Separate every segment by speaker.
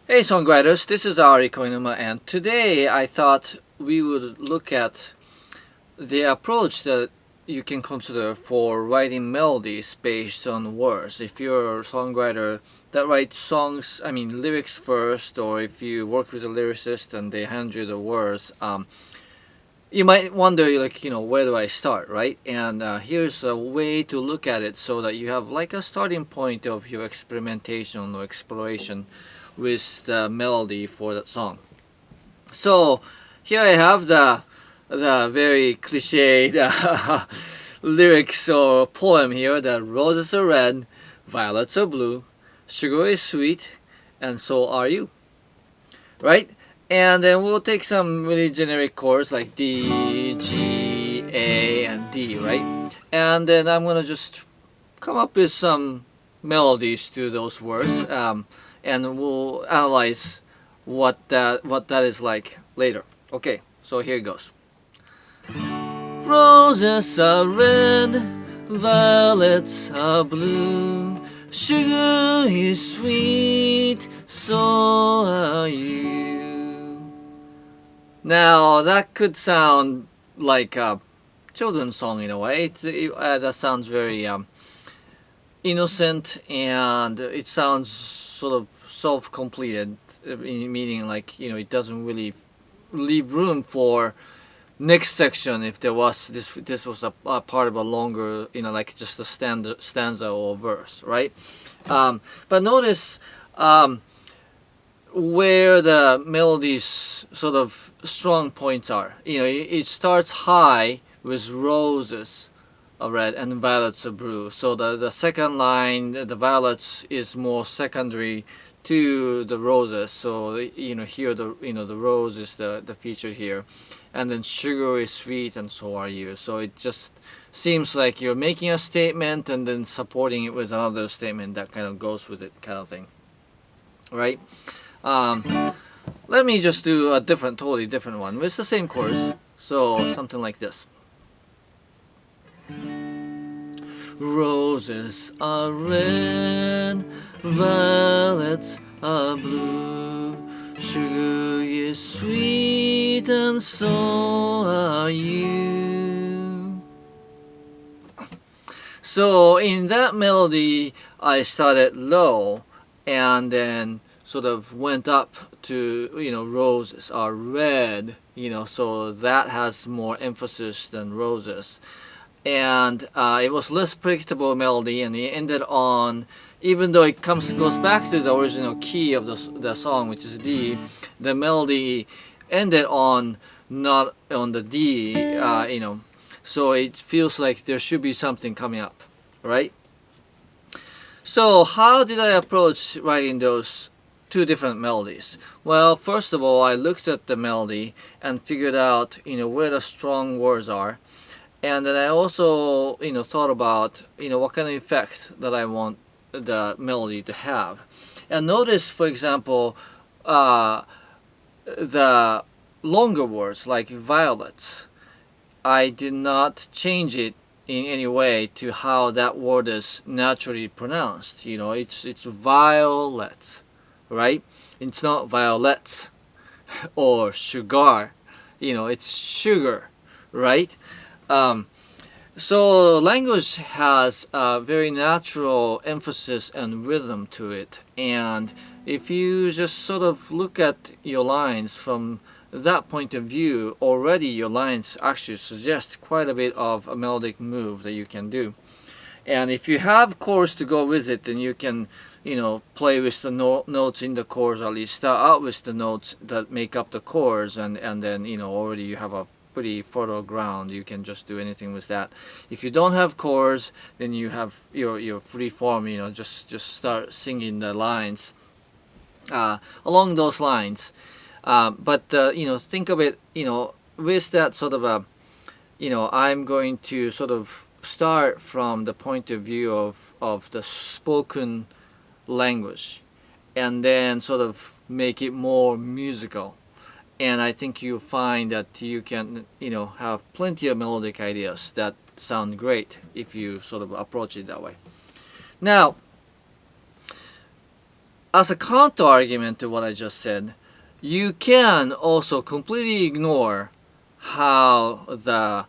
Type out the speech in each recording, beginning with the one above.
Speaker 1: Hey songwriters, this is Ari Koinuma, and today I thought we would look at the approach that you can consider for writing melodies based on words. If you're a songwriter that writes songs, lyrics first, or if you work with a lyricist and they hand you the words, you might wonder, where do I start, right? And here's a way to look at it so that you have like a starting point of your experimentation or exploration with the melody for that song. So here I have the very cliched lyrics or poem here that roses are red, violets are blue, sugar is sweet, and so are you. Right? And then we'll take some really generic chords like D, G, A, and D, right? And then I'm gonna just come up with some melodies to those words, and we'll analyze what that is like later. Okay, so here it goes. Roses are red, violets are blue, sugar is sweet, so are you. Now that could sound like a children's song in a way. That sounds very innocent, and it sounds sort of self-completed, meaning like it doesn't really leave room for next section if there was this was a part of a longer, like just a stanza or verse, right? But notice where the melody's sort of strong points are. It starts high with roses are red and violets are blue. So the second line, the violets, is more secondary to the roses. So here the rose is the feature here, and then sugar is sweet and so are you. So it just seems like you're making a statement and then supporting it with another statement that kind of goes with it, kind of thing, right? Let me just do a totally different one with the same chords. So something like this. Roses are red, violets are blue, sugar is sweet, and so are you. So in that melody, I started low and then sort of went up to, roses are red, so that has more emphasis than roses. And it was less predictable melody, and it ended on, even though it goes back to the original key of the song, which is D, the melody ended on not on the D, so it feels like there should be something coming up, right? So how did I approach writing those two different melodies? Well, first of all, I looked at the melody and figured out, where the strong words are. And then I also, thought about, what kind of effect that I want the melody to have. And notice, for example, the longer words like violets. I did not change it in any way to how that word is naturally pronounced. It's violets, right? It's not violets or sugar. It's sugar, right? So language has a very natural emphasis and rhythm to it, and if you just sort of look at your lines from that point of view, already your lines actually suggest quite a bit of a melodic move that you can do. And if you have chords to go with it, then you can play with the notes in the chords, or at least start out with the notes that make up the chords, and then already you have a pretty fertile ground. You can just do anything with that. If you don't have chords, then you have your free form. Just start singing the lines along those lines. But think of it. With that sort of a, I'm going to sort of start from the point of view of the spoken language, and then sort of make it more musical. And I think you'll find that you can, have plenty of melodic ideas that sound great if you sort of approach it that way. Now, as a counter argument to what I just said, you can also completely ignore how the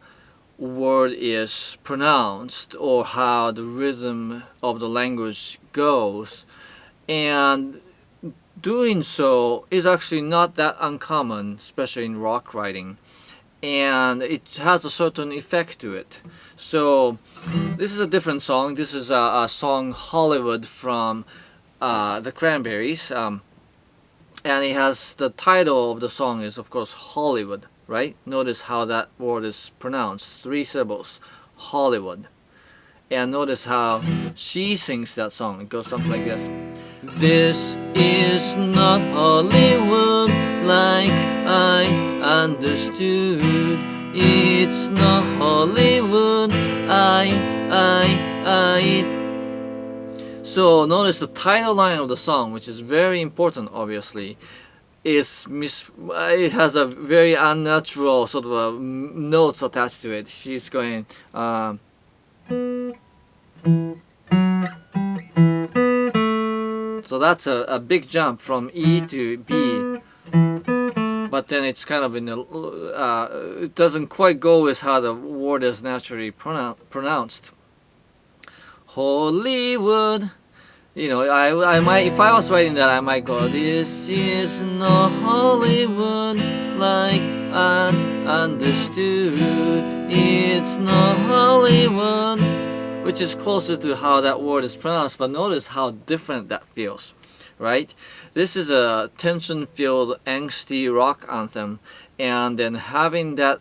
Speaker 1: word is pronounced or how the rhythm of the language goes, and doing so is actually not that uncommon, especially in rock writing, and it has a certain effect to it. So this is a different song. This is a song Hollywood from the Cranberries, and it has the title of the song is of course Hollywood, right? Notice how that word is pronounced, 3 syllables, Hollywood. And notice how she sings that song. It goes something like this. This is not Hollywood like I understood. It's not Hollywood, So notice the title line of the song, which is very important obviously, it has a very unnatural sort of notes attached to it. She's going so that's a big jump from E to B, but then it's kind of in the it doesn't quite go with how the word is naturally pronounced. Hollywood. You know, I might, if I was writing that, I might go, this is not Hollywood like I understood. It's not Hollywood, which is closer to how that word is pronounced, but notice how different that feels, right? This is a tension-filled, angsty rock anthem, and then having that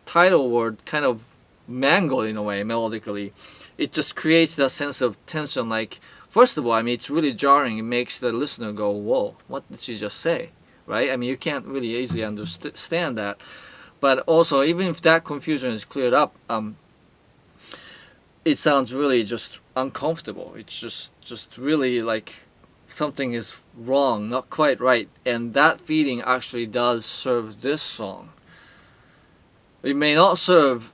Speaker 1: title word kind of mangled in a way, melodically, it just creates that sense of tension. Like, first of all, I mean, it's really jarring. It makes the listener go, whoa, what did she just say, right? I mean, you can't really easily understand that. But also, even if that confusion is cleared up, it sounds really just uncomfortable. It's just really like something is wrong, not quite right. And that feeling actually does serve this song. It may not serve,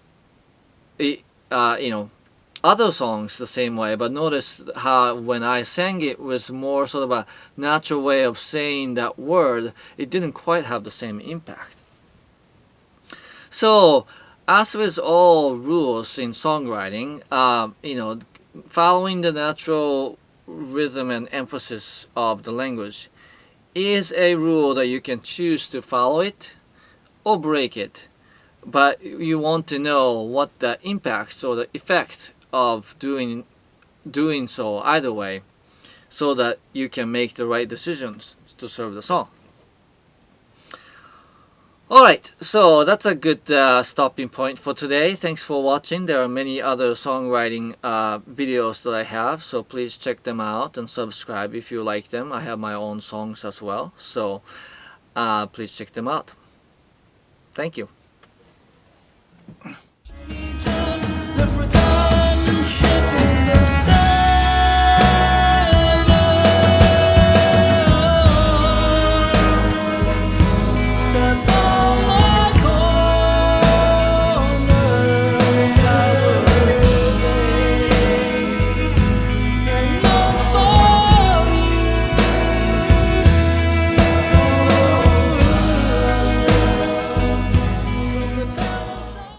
Speaker 1: other songs the same way, but notice how when I sang it was more sort of a natural way of saying that word. It didn't quite have the same impact. So, as with all rules in songwriting, following the natural rhythm and emphasis of the language is a rule that you can choose to follow it or break it. But you want to know what the impacts or the effect of doing so either way, so that you can make the right decisions to serve the song. Alright, so that's a good stopping point for today. Thanks for watching. There are many other songwriting videos that I have, so please check them out and subscribe if you like them. I have my own songs as well, so please check them out. Thank you.